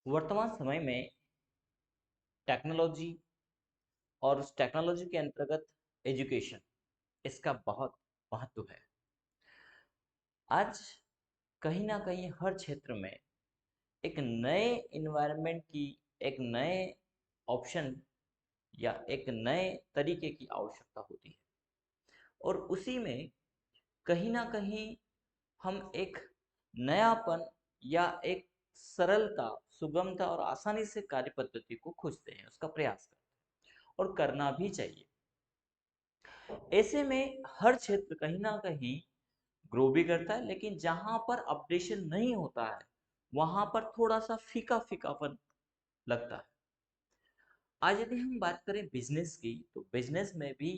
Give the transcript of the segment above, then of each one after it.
वर्तमान समय में टेक्नोलॉजी और उस टेक्नोलॉजी के अंतर्गत एजुकेशन इसका बहुत महत्व है। आज कहीं ना कहीं हर क्षेत्र में एक नए इन्वायरमेंट की, एक नए ऑप्शन या एक नए तरीके की आवश्यकता होती है और उसी में कहीं ना कहीं हम एक नयापन या एक सरलता, सुगमता और आसानी से कार्य पद्धति को खोजते हैं, उसका प्रयास करते हैं और करना भी चाहिए। ऐसे में हर क्षेत्र कहीं ना कहीं ग्रो भी करता है, लेकिन जहां पर अपडेशन नहीं होता है वहां पर थोड़ा सा फीका फीकापन लगता है। आज यदि हम बात करें बिजनेस की, तो बिजनेस में भी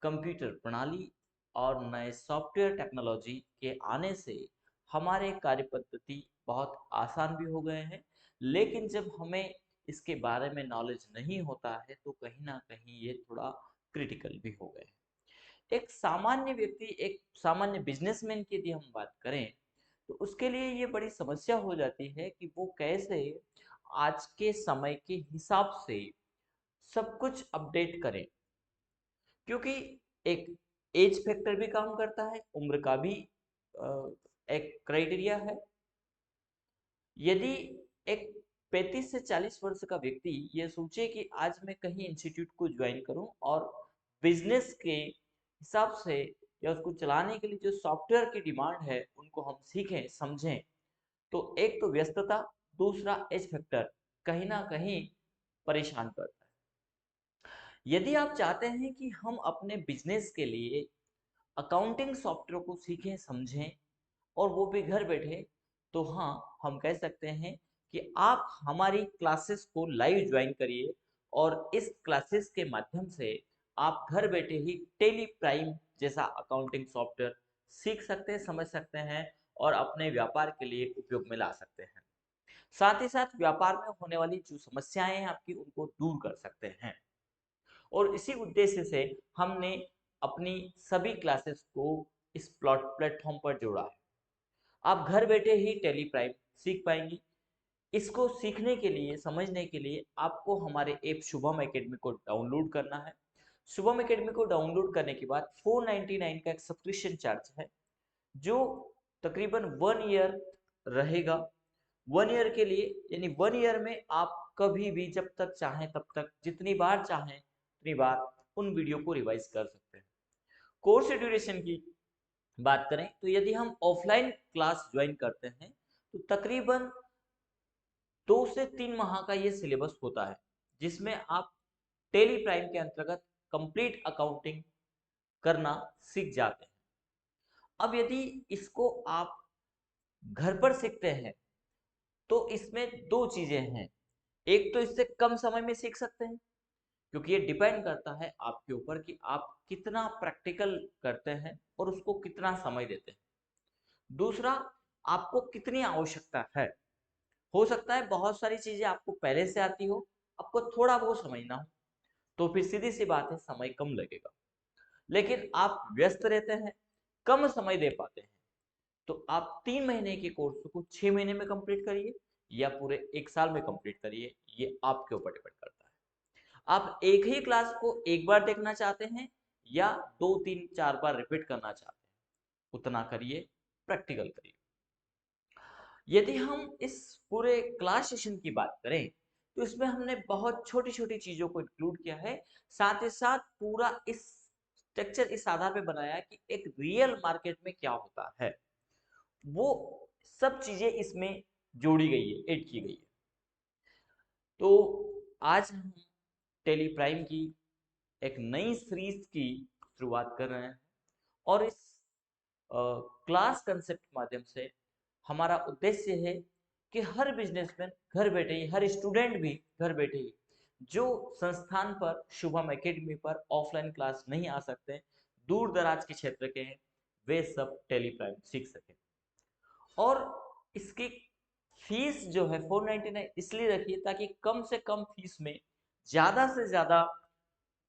कंप्यूटर प्रणाली और नए सॉफ्टवेयर टेक्नोलॉजी के आने से हमारे कार्य पद्धति बहुत आसान भी हो गए हैं। लेकिन जब हमें इसके बारे में नॉलेज नहीं होता है तो कहीं ना कहीं ये थोड़ा क्रिटिकल भी हो गए हैं। एक सामान्य व्यक्ति, एक सामान्य बिजनेसमैन की यदि हम बात करें तो उसके लिए ये बड़ी समस्या हो जाती है कि वो कैसे आज के समय के हिसाब से सब कुछ अपडेट करें, क्योंकि एक एज फैक्टर भी काम करता है, उम्र का भी एक क्राइटेरिया है। यदि एक 35 से 40 वर्ष का व्यक्ति ये सोचे कि आज मैं कहीं इंस्टीट्यूट को ज्वाइन करूं और बिजनेस के हिसाब से या उसको चलाने के लिए जो सॉफ्टवेयर की डिमांड है उनको हम सीखें समझें, तो एक तो व्यस्तता, दूसरा एज फैक्टर कहीं ना कहीं परेशान करता है। यदि आप चाहते हैं कि हम अपने बिजनेस के लिए अकाउंटिंग सॉफ्टवेयर को सीखें समझें और वो भी घर बैठे, तो हाँ, हम कह सकते हैं कि आप हमारी क्लासेस को लाइव ज्वाइन करिए और इस क्लासेस के माध्यम से आप घर बैठे ही टेली प्राइम जैसा अकाउंटिंग सॉफ्टवेयर सीख सकते हैं, समझ सकते हैं और अपने व्यापार के लिए उपयोग में ला सकते हैं। साथ ही साथ व्यापार में होने वाली जो समस्याएं हैं आपकी, उनको दूर कर सकते हैं। और इसी उद्देश्य से हमने अपनी सभी क्लासेस को इस प्लेटफॉर्म पर जोड़ा है। आप घर बैठे ही टेली प्राइम सीख पाएंगी। इसको सीखने के लिए, समझने के लिए आपको हमारे ऐप शुभम एकेडमी को डाउनलोड करना है। शुभम एकेडमी को डाउनलोड करने के बाद 499 का एक सब्सक्रिप्शन चार्ज है, जो तकरीबन 1 ईयर रहेगा। 1 ईयर के लिए, यानी 1 ईयर में आप कभी भी जब तक चाहें तब तक, जितनी बार चाहें उतनी बार उन वीडियो को रिवाइज कर सकते हैं। कोर्स ड्यूरेशन की बात करें तो यदि हम ऑफलाइन क्लास ज्वाइन करते हैं तो तकरीबन 2 से 3 माह का ये सिलेबस होता है, जिसमें आप टेली प्राइम के अंतर्गत कंप्लीट अकाउंटिंग करना सीख जाते हैं। अब यदि इसको आप घर पर सीखते हैं तो इसमें दो चीजें हैं। एक तो इससे कम समय में सीख सकते हैं, क्योंकि ये डिपेंड करता है आपके ऊपर कि आप कितना प्रैक्टिकल करते हैं और उसको कितना समय देते हैं। दूसरा, आपको कितनी आवश्यकता है। हो सकता है बहुत सारी चीजें आपको पहले से आती हो, आपको थोड़ा बहुत समझना हो, तो फिर सीधी सी बात है, समय कम लगेगा। लेकिन आप व्यस्त रहते हैं, कम समय दे पाते हैं, तो आप 3 महीने के कोर्स को 6 महीने में कंप्लीट करिए या पूरे 1 साल में कंप्लीट करिए, ये आपके ऊपर डिपेंड करता है। आप एक ही क्लास को एक बार देखना चाहते हैं या 2 3 4 बार रिपीट करना चाहते हैं, उतना करिए, प्रैक्टिकल करिए। यदि हम इस पूरे क्लास सेशन की बात करें तो इसमें हमने बहुत छोटी छोटी चीजों को इंक्लूड किया है। साथ ही साथ पूरा इस स्ट्रक्चर इस आधार पे बनाया है कि एक रियल मार्केट में क्या होता है, वो सब चीजें इसमें जोड़ी गई है, ऐड की गई है। तो आज हम टेली प्राइम की एक नई सीरीज की शुरुआत कर रहे हैं और इस क्लास कंसेप्ट के माध्यम से हमारा उद्देश्य है कि हर बिजनेसमैन घर बैठे ही, हर स्टूडेंट भी घर बैठे ही, जो संस्थान पर, शुभम एकेडमी पर ऑफलाइन क्लास नहीं आ सकते, दूर दराज के क्षेत्र के हैं, वे सब टेली प्राइम सीख सकें। और इसकी फीस जो है 499 इसलिए रखिए ताकि कम से कम फीस में ज़्यादा से ज़्यादा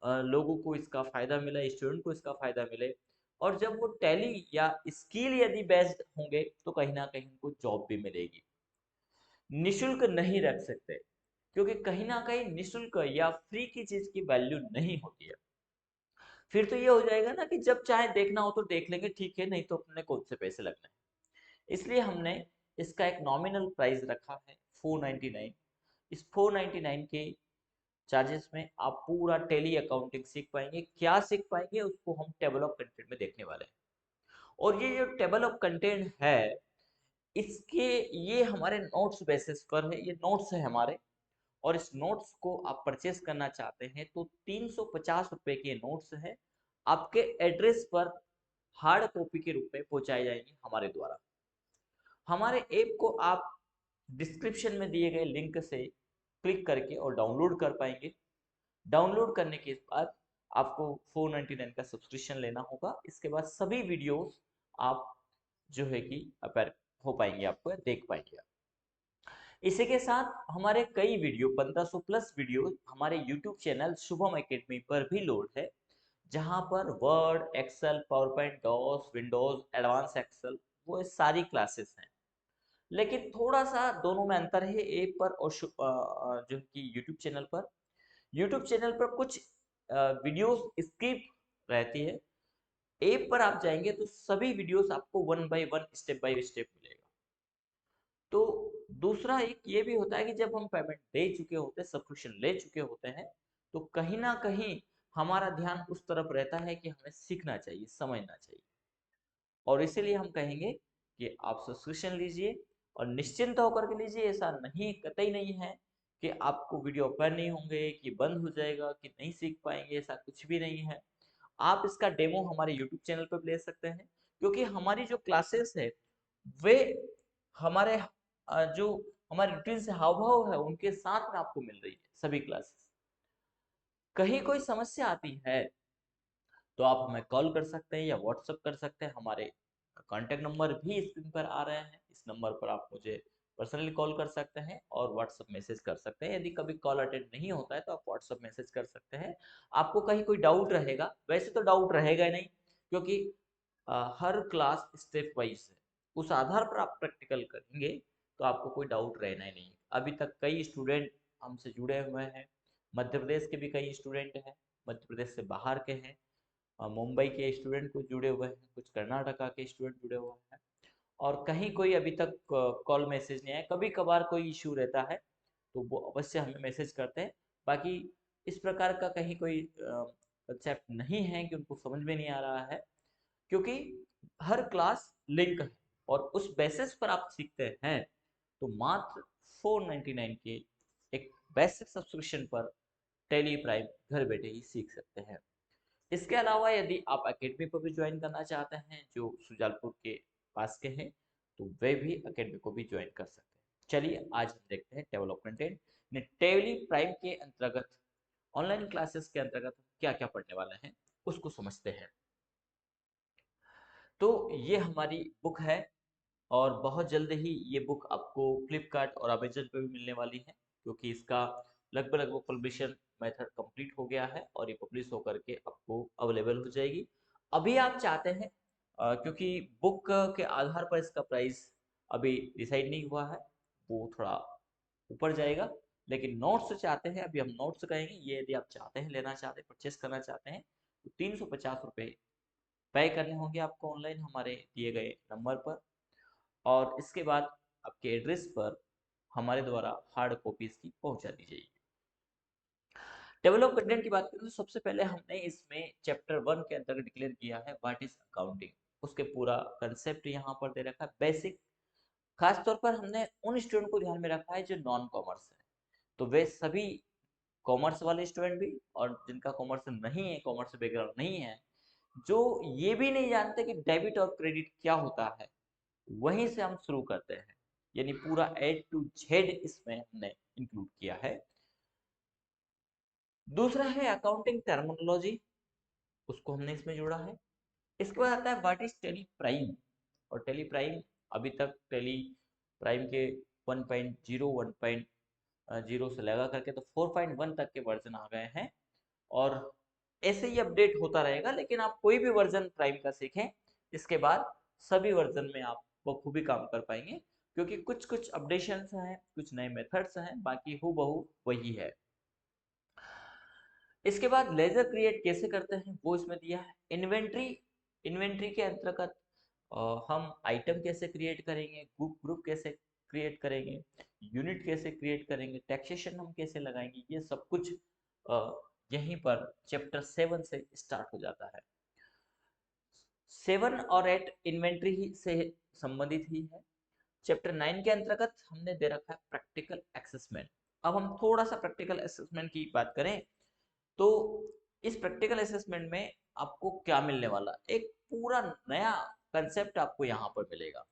लोगों को इसका फायदा मिले, स्टूडेंट को इसका फायदा मिले। और जब वो टैली या स्किल यदि बेस्ड होंगे तो कहीं ना कहीं उनको जॉब भी मिलेगी। निशुल्क नहीं रख सकते, क्योंकि कहीं ना कहीं निशुल्क या फ्री की चीज की वैल्यू नहीं होती है। फिर तो ये हो जाएगा ना कि जब चाहे देखना हो तो देख लेंगे, ठीक है, नहीं तो अपने कौन से पैसे लगने हैं। इसलिए हमने इसका एक नॉमिनल प्राइस रखा है 499। इस 499 के चार्जेस में आप पूरा टेली अकाउंटिंग सीख पाएंगे। क्या सीख पाएंगे उसको हम टेबल ऑफ कंटेंट में देखने वाले हैं। और ये जो टेबल ऑफ कंटेंट है, इसके ये हमारे नोट्स बेसिस पर है, ये नोट्स है हमारे। और इस नोट्स को आप परचेस करना चाहते हैं तो 350 रुपए के नोट्स है, आपके एड्रेस पर हार्ड कॉपी के रूप में पहुंचाए जाएंगे हमारे द्वारा। हमारे ऐप को आप डिस्क्रिप्शन में दिए गए लिंक से क्लिक करके और डाउनलोड कर पाएंगे। डाउनलोड करने के बाद आपको 499 का सब्सक्रिप्शन लेना होगा। इसके बाद सभी वीडियोस आप जो है कि अपेयर हो पाएंगे, आपको देख पाएंगे। इसी के साथ हमारे कई वीडियो 1500 प्लस वीडियो हमारे यूट्यूब चैनल शुभम एकेडमी पर भी लोड है, जहां पर Word, Excel, PowerPoint, DOS, Windows, advance Excel, वो सारी क्लासेस हैं। लेकिन थोड़ा सा दोनों में अंतर है ऐप पर और जो कि यूट्यूब चैनल पर। यूट्यूब चैनल पर कुछ वीडियोस स्किप रहती है, ऐप पर आप जाएंगे तो सभी वीडियोस आपको one by one, step by step मिलेगा। तो दूसरा एक ये भी होता है कि जब हम पेमेंट दे चुके होते हैं, सब्सक्रिप्शन ले चुके होते हैं, तो कहीं ना कहीं हमारा ध्यान उस तरफ रहता है कि हमें सीखना चाहिए, समझना चाहिए। और इसीलिए हम कहेंगे कि आप सब्सक्रिप्शन लीजिए और निश्चिंत होकर के लीजिए। ऐसा नहीं, कतई नहीं है कि आपको वीडियो ओपन नहीं होंगे, कि बंद हो जाएगा, कि नहीं सीख पाएंगे, ऐसा कुछ भी नहीं है। आप इसका डेमो हमारे यूट्यूब चैनल पर ले सकते हैं, क्योंकि हमारी जो क्लासेस है वे हमारे जो हमारे रूटीन से हाव भाव है उनके साथ में आपको मिल रही है सभी क्लासेस। कहीं कोई समस्या आती है तो आप हमें कॉल कर सकते हैं या व्हाट्सअप कर सकते हैं। हमारे कॉन्टैक्ट नंबर भी स्क्रीन पर आ रहे हैं, इस नंबर पर आप मुझे पर्सनली कॉल कर सकते हैं और व्हाट्सअप मैसेज कर सकते हैं। यदि कभी कॉल अटेंड नहीं होता है तो आप व्हाट्सअप मैसेज कर सकते हैं। आपको कहीं कोई डाउट रहेगा, वैसे तो डाउट रहेगा ही नहीं, क्योंकि हर क्लास स्टेप वाइज है, उस आधार पर आप प्रैक्टिकल करेंगे तो आपको कोई डाउट रहना ही नहीं। अभी तक कई स्टूडेंट हमसे जुड़े हुए हैं, मध्य प्रदेश के भी कई स्टूडेंट हैं, मध्य प्रदेश से बाहर के हैं, मुंबई के स्टूडेंट कुछ जुड़े हुए हैं, कुछ कर्नाटका के स्टूडेंट जुड़े हुए हैं। और कहीं कोई अभी तक कॉल मैसेज नहीं आया। कभी कभार कोई इशू रहता है तो वो अवश्य हमें मैसेज करते हैं। बाकी इस प्रकार का कहीं कोई कंसेप्ट नहीं है कि उनको समझ में नहीं आ रहा है, क्योंकि हर क्लास लिंक है और उस बेसिस पर आप सीखते हैं। तो मात्र 499 के एक बेसिक सब्सक्रिप्शन पर टेली प्राइम घर बैठे ही सीख सकते हैं। इसके अलावा यदि आप एकेडमी को भी ज्वाइन करना चाहते हैं जो सुजालपुर के पास के हैं, तो वे भी एकेडमी को भी ज्वाइन कर सकते हैं। चलिए आज हम देखते हैं डेवलपमेंट एंड टेली प्राइम के अंतर्गत, ऑनलाइन क्लासेस के अंतर्गत क्या क्या पढ़ने वाले हैं उसको समझते हैं। तो ये हमारी बुक है और बहुत जल्द ही ये बुक आपको फ्लिपकार्ट और अमेजन पे भी मिलने वाली है, क्योंकि इसका लगभग लगभग पब्लिशन मेथड कंप्लीट हो गया है और ये पब्लिश होकर के आपको अवेलेबल हो जाएगी। अभी आप चाहते हैं क्योंकि बुक के आधार पर इसका प्राइस अभी डिसाइड नहीं हुआ है, वो थोड़ा ऊपर जाएगा। लेकिन नोट्स चाहते हैं, अभी हम नोट्स कहेंगे, ये यदि आप चाहते हैं, लेना चाहते हैं, परचेस करना चाहते हैं, तो 350 रुपये पे करने होंगे आपको ऑनलाइन हमारे दिए गए नंबर पर। और इसके बाद आपके एड्रेस पर हमारे द्वारा हार्ड कॉपीज की पहुंचा दी जाएगी। डेवलप कंटेंट की बात करें तो सबसे पहले हमने इसमें चैप्टर 1 के अंतर्गत डिक्लेयर किया है व्हाट इज अकाउंटिंग। उसके पूरा कंसेप्ट यहाँ पर दे रखा है, बेसिक। खास तौर पर हमने उन स्टूडेंट को ध्यान में रखा है जो नॉन कॉमर्स है, तो वे सभी कॉमर्स वाले स्टूडेंट भी और जिनका कॉमर्स नहीं है, कॉमर्स बैकग्राउंड नहीं है, जो ये भी नहीं जानते कि डेबिट और क्रेडिट क्या होता है, वहीं से हम शुरू करते हैं। यानी पूरा A to Z इसमें हमने इंक्लूड किया है। दूसरा है अकाउंटिंग टर्मिनोलॉजी, उसको हमने इसमें जोड़ा है। इसके बाद आता है व्हाट इज टेली प्राइम। और टेली प्राइम, अभी तक टेली प्राइम के 1.0 1.0 से लगा करके तो 4.1 तक के वर्जन आ गए हैं। और ऐसे ही अपडेट होता रहेगा, लेकिन आप कोई भी वर्जन प्राइम का सीखें, इसके बाद सभी वर्जन में आप बखूबी काम कर पाएंगे। क्योंकि कुछ कुछ अपडेशंस हैं, कुछ नए मेथड्स हैं, बाकी हूबहू वही है। इसके बाद लेजर क्रिएट कैसे करते हैं वो इसमें दिया है। इन्वेंट्री, इन्वेंट्री के अंतर्गत हम आइटम कैसे क्रिएट करेंगे, ग्रुप ग्रुप कैसे क्रिएट करेंगे, यूनिट कैसे क्रिएट करेंगे, टैक्सेशन हम कैसे लगाएंगे, ये सब कुछ यहीं पर चैप्टर 7 से स्टार्ट हो जाता है। 7 और 8 इन्वेंट्री ही से संबंधित ही है। चैप्टर 9 के अंतर्गत हमने दे रखा है प्रैक्टिकल असेसमेंट। अब हम थोड़ा सा प्रैक्टिकल असेसमेंट की बात करें तो इस प्रैक्टिकल असेसमेंट में आपको क्या मिलने वाला, एक पूरा नया कंसेप्ट आपको यहाँ पर मिलेगा।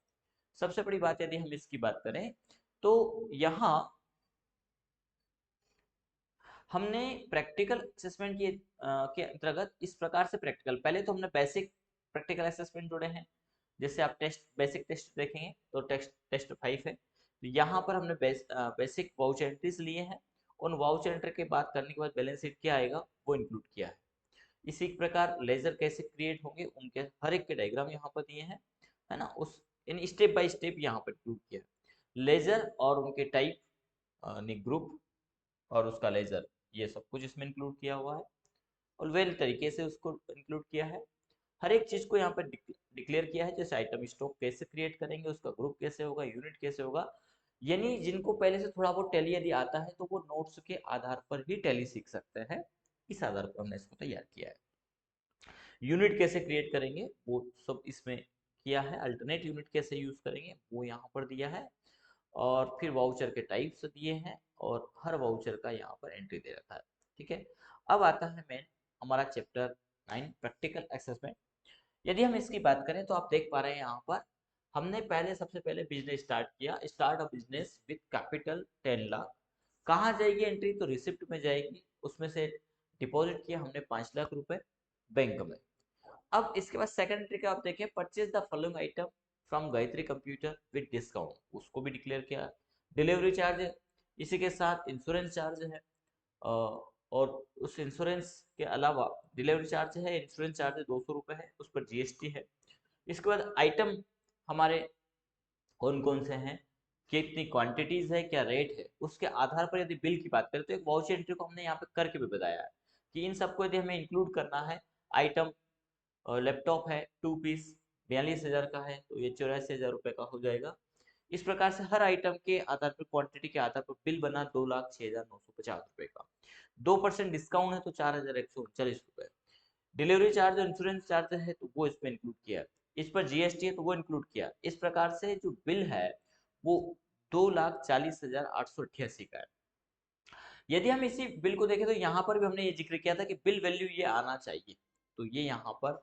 सबसे बड़ी बात यदि हम इसकी बात करें तो यहाँ हमने प्रैक्टिकल असेसमेंट के अंतर्गत इस प्रकार से प्रैक्टिकल, पहले तो हमने बेसिक प्रैक्टिकल असेसमेंट जोड़े हैं। जैसे आप टेस्ट, बेसिक टेस्ट देखेंगे तो टेस्ट 5 है। तो यहाँ पर हमने बेसिक वाउचर एंट्रीज लिए हैं। उन वाउचर एंट्री की बात करने के बाद बैलेंस शीट क्या आएगा वो इंक्लूड किया है। इसी प्रकार लेजर कैसे क्रिएट होंगे उनके हर एक के डायग्राम यहाँ पर दिए हैं, है ना। उस इन स्टेप बाय स्टेप यहाँ पर इंक्लूड किया है। लेजर और उनके टाइप, ग्रुप और उसका लेजर, ये सब कुछ इसमें इंक्लूड किया हुआ है और वेल तरीके से उसको इंक्लूड किया है। हर एक चीज को यहाँ पर डिक्लेयर किया है, जैसे आइटम स्टॉक कैसे क्रिएट करेंगे, उसका ग्रुप कैसे होगा, यूनिट कैसे होगा। यानी जिनको पहले से थोड़ा बहुत टैली यदि आता है तो वो नोट्स के आधार पर ही टैली सीख सकते हैं। इस आधार पर हमने इसको तैयार किया है। यूनिट कैसे क्रिएट करेंगे वो सब इसमें किया है। अल्टरनेट यूनिट कैसे यूज करेंगे वो यहाँ पर दिया है। और फिर वाउचर के टाइप्स दिए हैं और हर वाउचर का यहाँ पर एंट्री दे रखा है। ठीक है, अब आता है मेन हमारा चैप्टर 9 प्रैक्टिकल असेसमेंट। यदि हम इसकी बात करें तो आप देख पा रहे हैं यहाँ पर हमने पहले सबसे पहले बिजनेस स्टार्ट किया। Start a business with capital 10 lakh. कहाँ जाएगी एंट्री, तो रिसिप्ट में जाएगी। उसमें से डिपॉजिट किया हमने 5 लाख रुपए बैंक में। अब इसके बाद सेकंड एंट्री का आप देखें, purchase the following item from Gayatri computer with discount, उसको भी डिक्लेयर किया। डिलीवरी चार्ज, इसी के साथ इंश्योरेंस चार्ज है, और उस इंश्योरेंस के अलावा डिलीवरी चार्ज है, इंश्योरेंस चार्ज 200 रुपये है, उस पर जीएसटी है। इसके बाद आइटम हमारे कौन कौन से हैं, कितनी क्वांटिटीज है, क्या रेट है, उसके आधार पर यदि बिल की बात करें तो एक वाउचर एंट्री को हमने यहाँ पे करके भी बताया है कि इन सबको यदि हमें इंक्लूड करना है। आइटम लैपटॉप है 2 पीस 42,000 का है तो ये 84,000 रुपये का हो जाएगा। इस प्रकार से हर आइटम के आधार पर, क्वांटिटी के आधार पर बिल बना 2,06,950 रुपये का। 2% डिस्काउंट है तो 4,139 रुपये। डिलीवरी चार्ज और इंश्योरेंस चार्ज है तो वो इसमें इंक्लूड किया है। इस पर जीएसटी है तो वो इंक्लूड किया। इस प्रकार से जो बिल है वो 2,40,888 का है। यदि हम इसी बिल को देखें तो यहाँ पर भी हमने ये जिक्र किया था कि बिल वैल्यू ये आना चाहिए, तो ये यहाँ पर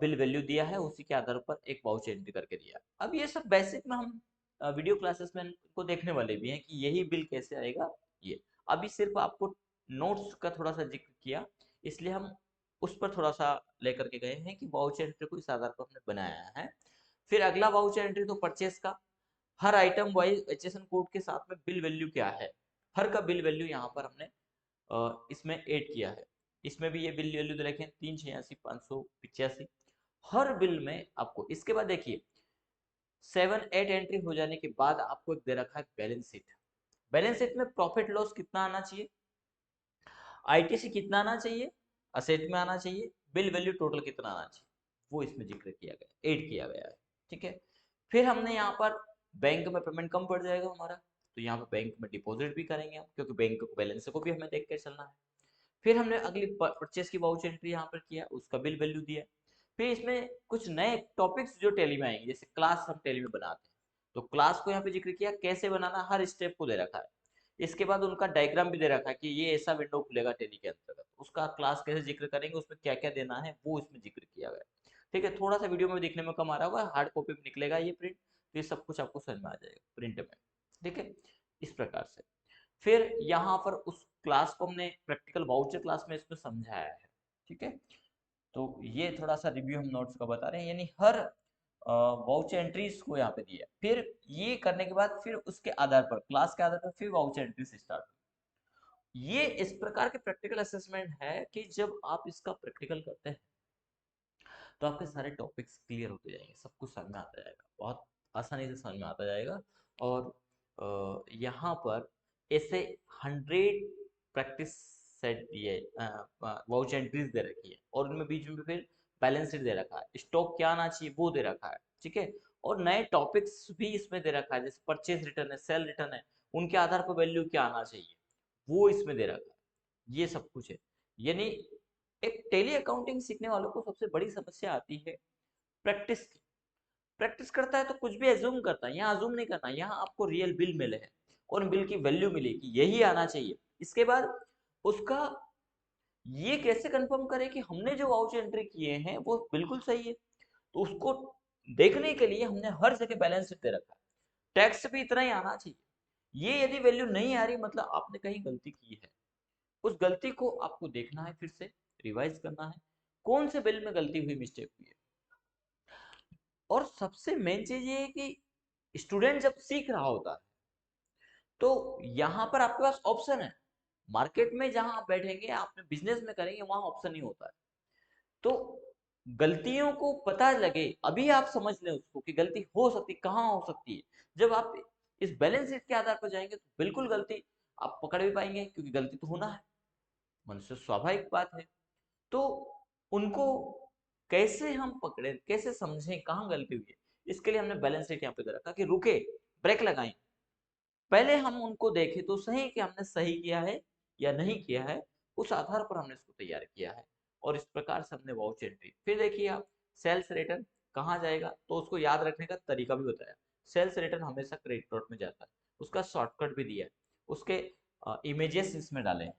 बिल वैल्यू दिया है, उसी के आधार पर एक वाउचर एंट्री करके दिया। अब ये सब बेसिक में हम वीडियो क्लासेस में को देखने वाले भी हैं कि यही बिल कैसे आएगा। ये अभी सिर्फ आपको नोट्स का थोड़ा सा जिक्र किया, इसलिए हम उस पर थोड़ा सा लेकर के गए हैं कि वाउचर एंट्री को इस आधार पर हमने बनाया है। फिर अगला वाउचर एंट्री तो परचेस का, हर आइटम वाइज एचएसएन कोड के साथ में बिल वैल्यू क्या है, हर का बिल वैल्यू यहाँ पर हमने इसमें ऐड किया है। इसमें भी ये बिल वैल्यू दे रखे हैं 386,585 हर बिल में आपको। इसके बाद देखिए 7-8 एंट्री हो जाने के बाद आपको एक दे रखा है बैलेंस शीट। बैलेंस शीट में प्रॉफिट लॉस कितना आना चाहिए, आईटीसी कितना आना चाहिए, असेट में आना चाहिए, बिल वैल्यू टोटल कितना आना चाहिए, वो इसमें जिक्र किया गया, ऐड किया गया है। ठीक है, फिर हमने यहाँ पर बैंक में पेमेंट कम पड़ जाएगा हमारा, तो यहाँ पर बैंक में डिपॉजिट भी करेंगे हम, क्योंकि बैंक बैलेंस को भी हमें देख के चलना है। फिर हमने अगली परचेस की वाउचर एंट्री यहाँ पर किया, उसका बिल वैल्यू दिया। फिर इसमें कुछ नए टॉपिक्स जो टैली में आएंगे, जैसे क्लास हम टैली में बनाते हैं तो क्लास को यहाँ पे जिक्र किया, कैसे बनाना हर स्टेप को दे रखा है। इसके बाद उनका डायग्राम भी दे रखा है कि ये ऐसा विंडो खुलेगा टैली के अंतर्गत, उसका क्लास कैसे जिक्र करेंगे, उसमें क्या क्या देना है वो इसमें जिक्र किया गया। ठीक है, थोड़ा सा वीडियो में दिखने में कम आ रहा होगा, हार्ड कॉपी में निकलेगा ये प्रिंट, तो ये सब कुछ आपको समझ में आ जाएगा प्रिंट में। ठीक है, इस प्रकार से फिर यहाँ पर उस क्लास को हमने प्रैक्टिकल वाउचर क्लास में इसमें समझाया है। ठीक है, तो ये थोड़ा सा रिव्यू हम नोट्स का बता रहे हैं, यानी हर वाउचर एंट्रीज को यहाँ पे दिया। फिर ये करने के बाद फिर उसके आधार पर, क्लास के आधार पर फिर वाउचर एंट्रीज स्टार्ट। ये इस प्रकार के प्रैक्टिकल असेसमेंट है कि जब आप इसका प्रैक्टिकल करते हैं तो आपके सारे टॉपिक्स क्लियर होते जाएंगे, सब कुछ समझ में आता जाएगा, बहुत आसानी से समझ में आता जाएगा। और यहाँ पर ऐसे 100 प्रैक्टिस सेट दिए, वाउच एंट्रीज दे रखी है, और उनमें बीच में फिर बैलेंस शीट दे रखा है, स्टॉक क्या आना चाहिए वो दे रखा है, ठीक है। और नए टॉपिक्स भी इसमें दे रखा है, जैसे परचेज रिटर्न है, सेल रिटर्न है, उनके आधार पर वैल्यू क्या आना चाहिए वो इसमें दे रखा है, ये सब कुछ है। यानी एक टेली अकाउंटिंग सीखने वालों को सबसे बड़ी समस्या आती है प्रैक्टिस की। प्रैक्टिस करता है तो कुछ भी एज्यूम करता है, यहाँ अज्यूम नहीं करना, यहाँ आपको रियल बिल मिले हैं और बिल की वैल्यू मिलेगी, यही आना चाहिए। इसके बाद उसका ये कैसे कंफर्म करे कि हमने जो वाउच एंट्री किए हैं वो बिल्कुल सही है, तो उसको देखने के लिए हमने हर जगह बैलेंस शीट दे रखा है। टैक्स भी इतना ही आना चाहिए, ये यदि वैल्यू नहीं आ रही मतलब आपने कहीं गलती की है, उस गलती को आपको देखना है, फिर से रिवाइज करना है, कौन से बिल में गलती हुई, मिस्टेक हुई है। और सबसे मेन चीज ये है कि स्टूडेंट जब सीख रहा होता है तो यहाँ पर आपके पास ऑप्शन है। मार्केट में जहां आप बैठेंगे, आपने बिजनेस में करेंगे, वहां ऑप्शन नहीं होता है। तो गलतियों को पता लगे, अभी आप समझ लें उसको कि गलती हो सकती, कहाँ हो सकती है। जब आप इस बैलेंस शीट के आधार पर जाएंगे तो बिल्कुल गलती आप पकड़ भी पाएंगे, क्योंकि गलती तो होना है, मनुष्य स्वाभाविक बात है। तो उनको कैसे हम पकड़े, कैसे समझें कहाँ गलती हुई है, इसके लिए हमने बैलेंस शीट यहाँ पे दे रखा कि रुके, ब्रेक लगाएं, पहले हम उनको देखें तो सही कि हमने सही किया है या नहीं किया है, उस आधार पर हमने इसको तैयार किया है। और इस प्रकार से हमने वाउच एंट्री, फिर देखिए आप सेल्स रिटर्न कहाँ जाएगा, तो उसको याद रखने का तरीका भी बताया। सेल्स रिटर्न हमेशा क्रेडिट नोट में जाता है, उसका शॉर्टकट भी दिया है, उसके इमेजेस इसमें डाले हैं,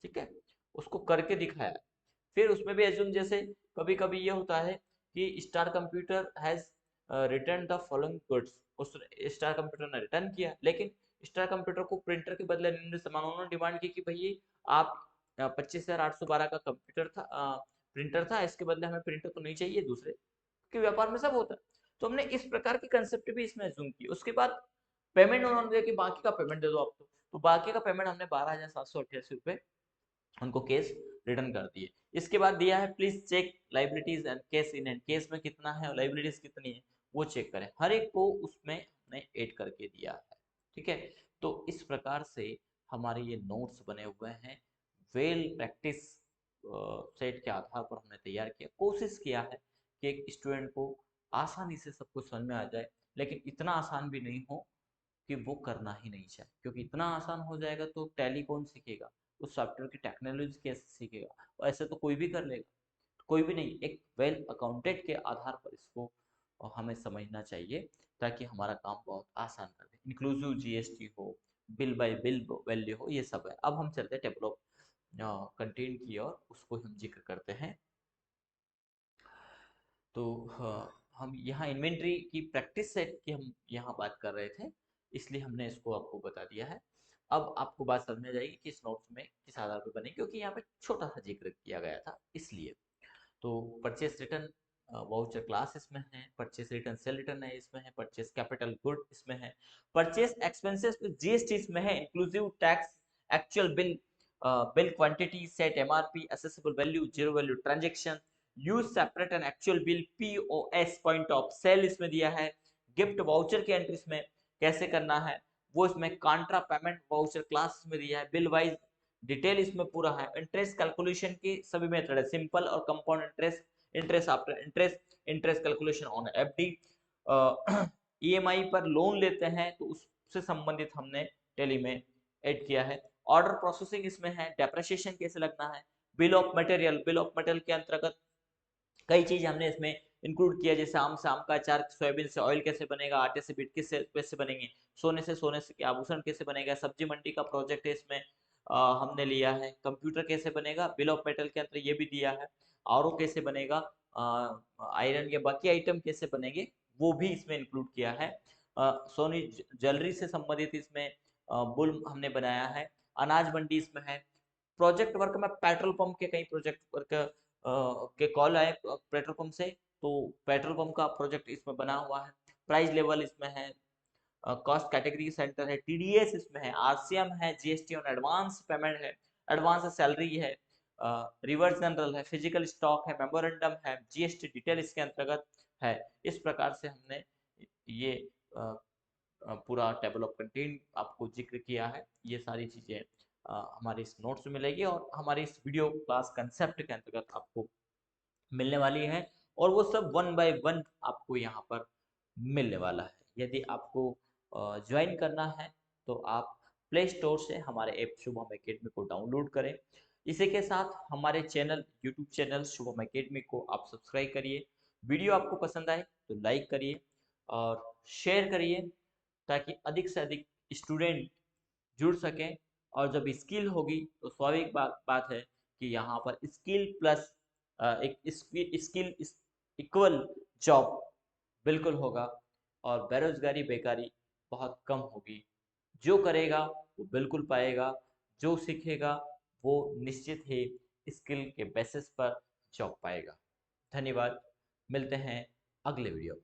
ठीक है, उसको करके दिखाया है। फिर उसमें भी एज्यूम, जैसे कभी कभी ये होता है कि star computer has return the following goods, उस स्टार कंप्यूटर ने रिटर्न किया, लेकिन स्टार कंप्यूटर को प्रिंटर के बदले निम्न सामान उन्होंने डिमांड की कि भैया आप 25,812 का कंप्यूटर था, प्रिंटर था, इसके बदले हमें प्रिंटर तो नहीं चाहिए दूसरे, क्योंकि व्यापार में सब होता है। तो हमने इस प्रकार की कंसेप्ट भी इसमें एज्यूम की। उसके बाद पेमेंट उन्होंने दिया कि बाकी का पेमेंट दे दो आप, तो बाकी का पेमेंट हमने 12,788 रुपये उनको केस रिटर्न कर दिए। इसके बाद दिया है please check liabilities and cash in hand, cash में कितना है और लाइबिलिटीज कितनी है वो चेक करें, हर एक को उसमें हमने ऐड करके दिया है, ठीक है। तो इस प्रकार से हमारे ये नोट्स बने हुए हैं, वेल प्रैक्टिस सेट के आधार पर हमने तैयार किया, कोशिश किया है कि एक स्टूडेंट को आसानी से सब कुछ समझ में आ जाए, लेकिन इतना आसान भी नहीं हो कि वो करना ही नहीं चाहे, क्योंकि इतना आसान हो जाएगा तो टैली कौन सीखेगा, उस सॉफ्टवेयर की टेक्नोलॉजी कैसे सीखेगा, और ऐसे तो कोई भी कर लेगा, कोई भी नहीं। एक वेल अकाउंटेंट के आधार पर इसको हमें समझना चाहिए, ताकि हमारा काम बहुत आसान कर दे, इंक्लूसिव जीएसटी हो, बिल बाय बिल वैल्यू हो, ये सब है। अब हम चलते हैं डेवलप कंटेंट की और उसको हम जिक्र करते हैं। तो हम यहाँ इन्वेंट्री की प्रैक्टिस सेट की हम यहाँ बात कर रहे थे, इसलिए हमने इसको आपको बता दिया है। अब आपको बात समझ में आ जाएगी कि इस नोट्स में किस आधार पर बने, क्योंकि यहाँ पे छोटा सा जिक्र किया गया था इसलिए। तो परचेस रिटर्न वाउचर क्लास इसमें है, परचेस रिटर्न सेल रिटर्न है इसमें है, परचेस कैपिटल गुड इसमें है, परचेस एक्सपेंसेस विद जीएसटी इसमें है, inclusive tax, actual bill, bill quantity, set MRP, assessable value, zero value transaction, use separate and actual bill, POS point of sale इसमें दिया है, गिफ्ट वाउचर की entry इसमें कैसे करना है वो इसमें, कांट्रा पेमेंट वाउचर क्लास में दिया है, बिल वाइज डिटेल इसमें पूरा है, इंटरेस्ट कैलकुलेशन की सभी मेथड है, सिंपल और compound interest, interest after interest, interest calculation on FD, EMI पर लोन लेते हैं तो उससे संबंधित हमने टेली में ऐड किया है, ऑर्डर प्रोसेसिंग इसमें है, डेप्रिसिएशन कैसे लगना है, bill of material, bill of material के अंतर्गत कई चीज हमने इसमें इंक्लूड किया, जैसे आम से आम का अचार, सोयाबीन से ऑयल कैसे बनेगा, आटे से बिट कैसे बनेंगे, सोने से के आभूषण कैसे बनेगा, सब्जी मंडी का प्रोजेक्ट है इसमें हमने लिया है, कंप्यूटर कैसे बनेगा, बिल ऑफ मेटल के अंदर ये भी दिया है, आर कैसे बनेगा, आयरन के बाकी आइटम कैसे बनेंगे वो भी इसमें इंक्लूड किया है, सोनी ज्वेलरी से संबंधित इसमें बुल हमने बनाया है, अनाज मंडी इसमें है, प्रोजेक्ट वर्क में पेट्रोल पंप के कई प्रोजेक्ट वर्क के कॉल आए पेट्रोल पंप से, तो पेट्रोल पंप का प्रोजेक्ट इसमें बना हुआ है, प्राइस लेवल इसमें है, कॉस्ट कैटेगरी सेंटर है, टीडीएस इसमें है, आरसीएम है, जीएसटी ऑन एडवांस पेमेंट है, एडवांस सैलरी है, रिवर्स जनरल है, फिजिकल स्टॉक है, मेमोरेंडम है, जीएसटी डिटेल इसके अंतर्गत है। इस प्रकार से हमने ये पूरा टेबल ऑफ कंटेंट आपको जिक्र किया है, ये सारी चीज़ें हमारे इस नोट्स में मिलेगी और हमारे इस वीडियो क्लास कंसेप्ट के अंतर्गत आपको मिलने वाली है, और वो सब वन बाय वन आपको यहाँ पर मिलने वाला है। यदि आपको ज्वाइन करना है तो आप प्ले स्टोर से हमारे ऐप शुभम एकेडमी को डाउनलोड करें। इसी के साथ हमारे channel YouTube channel Shubham academy को आप सब्सक्राइब करिए। वीडियो आपको पसंद आए तो लाइक करिए और शेयर करिए, ताकि अधिक से अधिक स्टूडेंट जुड़ सकें। और जब स्किल होगी तो स्वाभाविक बात है कि यहाँ पर स्किल प्लस एक स्किल इक्वल जॉब बिल्कुल होगा, और बेरोजगारी बेकारी बहुत कम होगी। जो करेगा वो बिल्कुल पाएगा, जो सीखेगा वो निश्चित ही स्किल के बेसिस पर जॉब पाएगा। धन्यवाद, मिलते हैं अगले वीडियो में।